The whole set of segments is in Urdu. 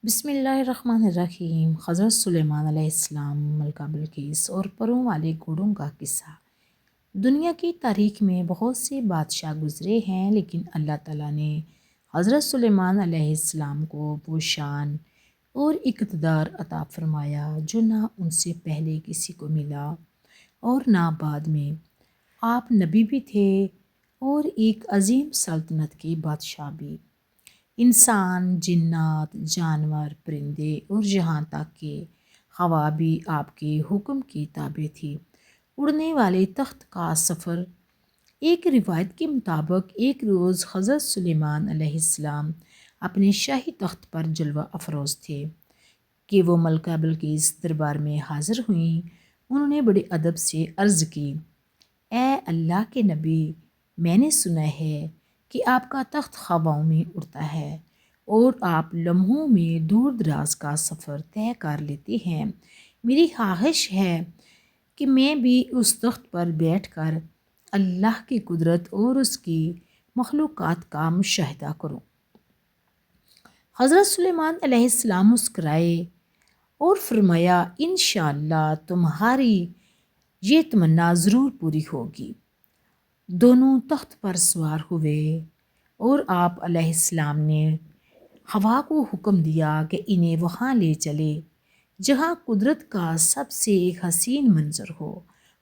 بسم اللہ الرحمن الرحیم۔ حضرت سلیمان علیہ السلام، ملکہ بلقیس اور پروں والے گھوڑوں کا قصہ۔ دنیا کی تاریخ میں بہت سے بادشاہ گزرے ہیں، لیکن اللہ تعالیٰ نے حضرت سلیمان علیہ السلام کو وہ شان اور اقتدار عطا فرمایا جو نہ ان سے پہلے کسی کو ملا اور نہ بعد میں۔ آپ نبی بھی تھے اور ایک عظیم سلطنت کے بادشاہ بھی۔ انسان، جنات، جانور، پرندے اور یہاں تک کہ ہوا بھی آپ کے حکم کی تابع تھی۔ اڑنے والے تخت کا سفر۔ ایک روایت کے مطابق ایک روز حضرت سلیمان علیہ السلام اپنے شاہی تخت پر جلوہ افروز تھے کہ وہ ملکہ بلقیس دربار میں حاضر ہوئیں۔ انہوں نے بڑے ادب سے عرض کی، اے اللہ کے نبی، میں نے سنا ہے کہ آپ کا تخت ہواؤں میں اڑتا ہے اور آپ لمحوں میں دور دراز کا سفر طے کر لیتے ہیں۔ میری خواہش ہے کہ میں بھی اس تخت پر بیٹھ کر اللہ کی قدرت اور اس کی مخلوقات کا مشاہدہ کروں۔ حضرت سلیمان علیہ السلام مسکرائے اور فرمایا، انشاءاللہ تمہاری یہ تمنا ضرور پوری ہوگی۔ دونوں تخت پر سوار ہوئے اور آپ علیہ السلام نے ہوا کو حکم دیا کہ انہیں وہاں لے چلے جہاں قدرت کا سب سے حسین منظر ہو۔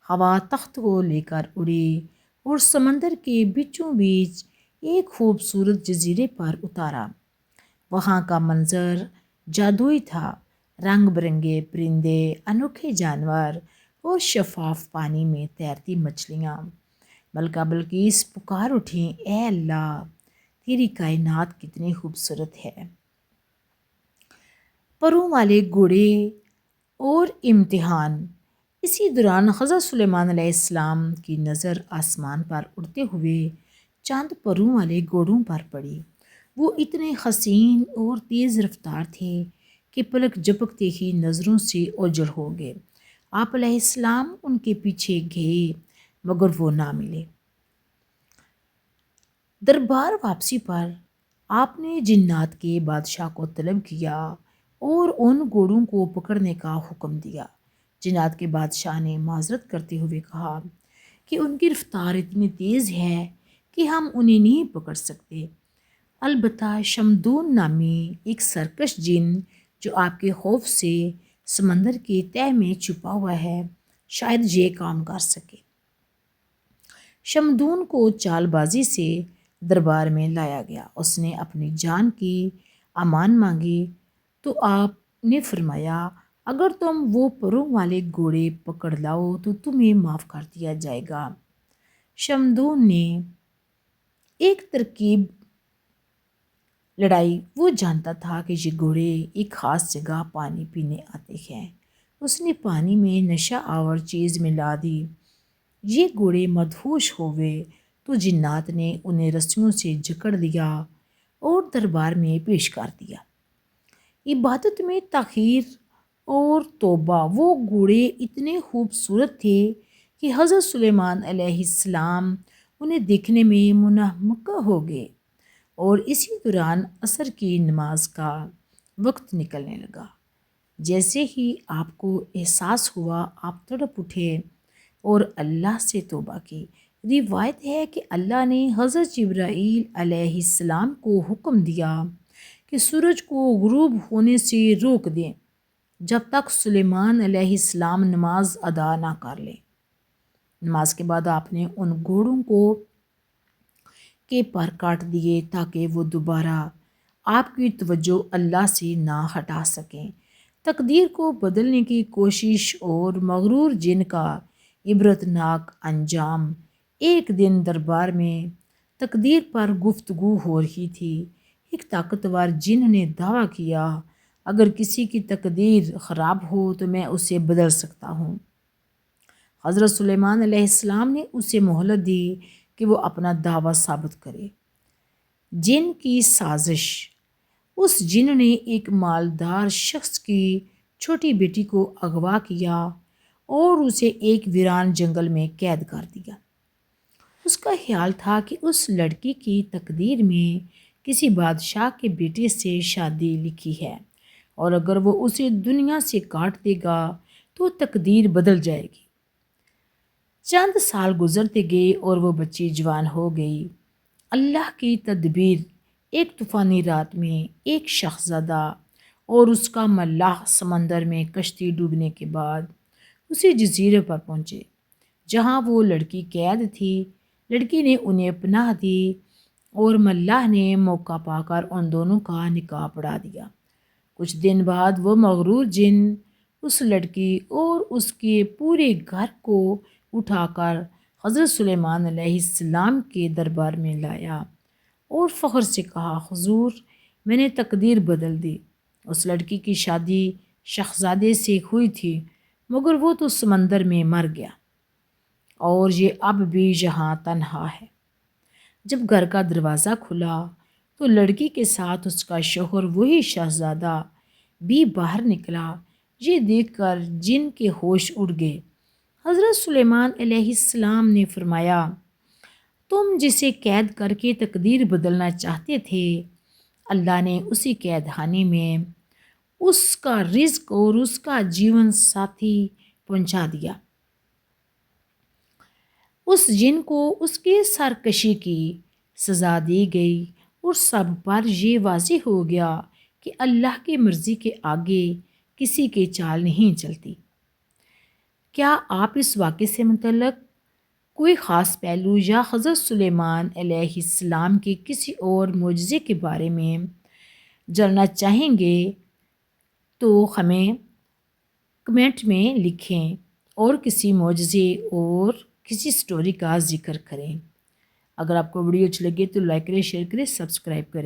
ہوا تخت کو لے کر اڑی اور سمندر کے بیچوں بیچ ایک خوبصورت جزیرے پر اتارا۔ وہاں کا منظر جادوئی تھا، رنگ برنگے پرندے، انوکھے جانور اور شفاف پانی میں تیرتی مچھلیاں۔ ملکہ بلقیس پکار اٹھیں، اے اللہ، تیری کائنات کتنی خوبصورت ہے۔ پروں والے گھوڑے اور امتحان۔ اسی دوران حضرت سلیمان علیہ السلام کی نظر آسمان پر اڑتے ہوئے چند پروں والے گھوڑوں پر پڑی۔ وہ اتنے حسین اور تیز رفتار تھے کہ پلک جھپکتے ہی نظروں سے اوجھل ہو گئے۔ آپ علیہ السلام ان کے پیچھے گئے مگر وہ نہ ملے۔ دربار واپسی پر آپ نے جنات کے بادشاہ کو طلب کیا اور ان گھوڑوں کو پکڑنے کا حکم دیا۔ جنات کے بادشاہ نے معذرت کرتے ہوئے کہا کہ ان کی رفتار اتنی تیز ہے کہ ہم انہیں نہیں پکڑ سکتے، البتہ شمدون نامی ایک سرکش جن جو آپ کے خوف سے سمندر کے تہہ میں چھپا ہوا ہے شاید یہ کام کر سکے۔ شمدون کو چال بازی سے دربار میں لایا گیا۔ اس نے اپنی جان کی امان مانگی تو آپ نے فرمایا، اگر تم وہ پروں والے گھوڑے پکڑ لاؤ تو تمہیں معاف کر دیا جائے گا۔ شمدون نے ایک ترکیب لڑائی۔ وہ جانتا تھا کہ یہ گھوڑے ایک خاص جگہ پانی پینے آتے ہیں۔ اس نے پانی میں نشہ آور چیز ملا دی۔ یہ گھوڑے مدہوش ہو گئے تو جنات نے انہیں رسیوں سے جکڑ لیا اور دربار میں پیش کر دیا۔ عبادت میں تاخیر اور توبہ۔ وہ گھوڑے اتنے خوبصورت تھے کہ حضرت سلیمان علیہ السلام انہیں دیکھنے میں منہمک ہو گئے اور اسی دوران عصر کی نماز کا وقت نکلنے لگا۔ جیسے ہی آپ کو احساس ہوا آپ تڑپ اٹھے اور اللہ سے توبہ کی۔ روایت ہے کہ اللہ نے حضرت جبرائیل علیہ السلام کو حکم دیا کہ سورج کو غروب ہونے سے روک دیں جب تک سلیمان علیہ السلام نماز ادا نہ کر لیں۔ نماز کے بعد آپ نے ان گھوڑوں کے پر کاٹ دیے تاکہ وہ دوبارہ آپ کی توجہ اللہ سے نہ ہٹا سکیں۔ تقدیر کو بدلنے کی کوشش اور مغرور جن کا عبرتناک انجام۔ ایک دن دربار میں تقدیر پر گفتگو ہو رہی تھی۔ ایک طاقتور جن نے دعویٰ کیا، اگر کسی کی تقدیر خراب ہو تو میں اسے بدل سکتا ہوں۔ حضرت سلیمان علیہ السلام نے اسے مہلت دی کہ وہ اپنا دعویٰ ثابت کرے۔ جن کی سازش۔ اس جن نے ایک مالدار شخص کی چھوٹی بیٹی کو اغوا کیا اور اسے ایک ویران جنگل میں قید کر دیا۔ اس کا خیال تھا کہ اس لڑکی کی تقدیر میں کسی بادشاہ کے بیٹے سے شادی لکھی ہے۔ اور اگر وہ اسے دنیا سے کاٹ دے گا تو تقدیر بدل جائے گی۔ چند سال گزرتے گئے اور وہ بچی جوان ہو گئی۔ اللہ کی تدبیر، ایک طوفانی رات میں ایک شہزادہ اور اس کا ملاح سمندر میں کشتی ڈوبنے کے بعد اسی جزیرے پر پہنچے جہاں وہ لڑکی قید تھی۔ لڑکی نے انہیں پناہ دی اور ملاح نے موقع پا کر ان دونوں کا نکاح پڑھا دیا۔ کچھ دن بعد وہ مغرور جن اس لڑکی اور اس کے پورے گھر کو اٹھا کر حضرت سلیمان علیہ السلام کے دربار میں لایا اور فخر سے کہا، حضور، میں نے تقدیر بدل دی۔ اس لڑکی کی شادی شہزادے سے ہوئی تھی مگر وہ تو سمندر میں مر گیا اور یہ اب بھی یہاں تنہا ہے۔ جب گھر کا دروازہ کھلا تو لڑکی کے ساتھ اس کا شوہر وہی شہزادہ بھی باہر نکلا۔ یہ دیکھ کر جن کے ہوش اڑ گئے۔ حضرت سلیمان علیہ السلام نے فرمایا، تم جسے قید کر کے تقدیر بدلنا چاہتے تھے، اللہ نے اسی قید خانے میں اس کا رزق اور اس کا جیون ساتھی پہنچا دیا۔ اس جن کو اس کے سرکشی کی سزا دی گئی اور سب پر یہ واضح ہو گیا کہ اللہ کی مرضی کے آگے کسی کی چال نہیں چلتی۔ کیا آپ اس واقعے سے متعلق کوئی خاص پہلو یا حضرت سلیمان علیہ السلام کے کسی اور معجزے کے بارے میں جاننا چاہیں گے تو ہمیں کمنٹ میں لکھیں اور کسی معجزے اور کسی سٹوری کا ذکر کریں۔ اگر آپ کو ویڈیو اچھی لگے تو لائک کریں، شیئر کریں، سبسکرائب کریں۔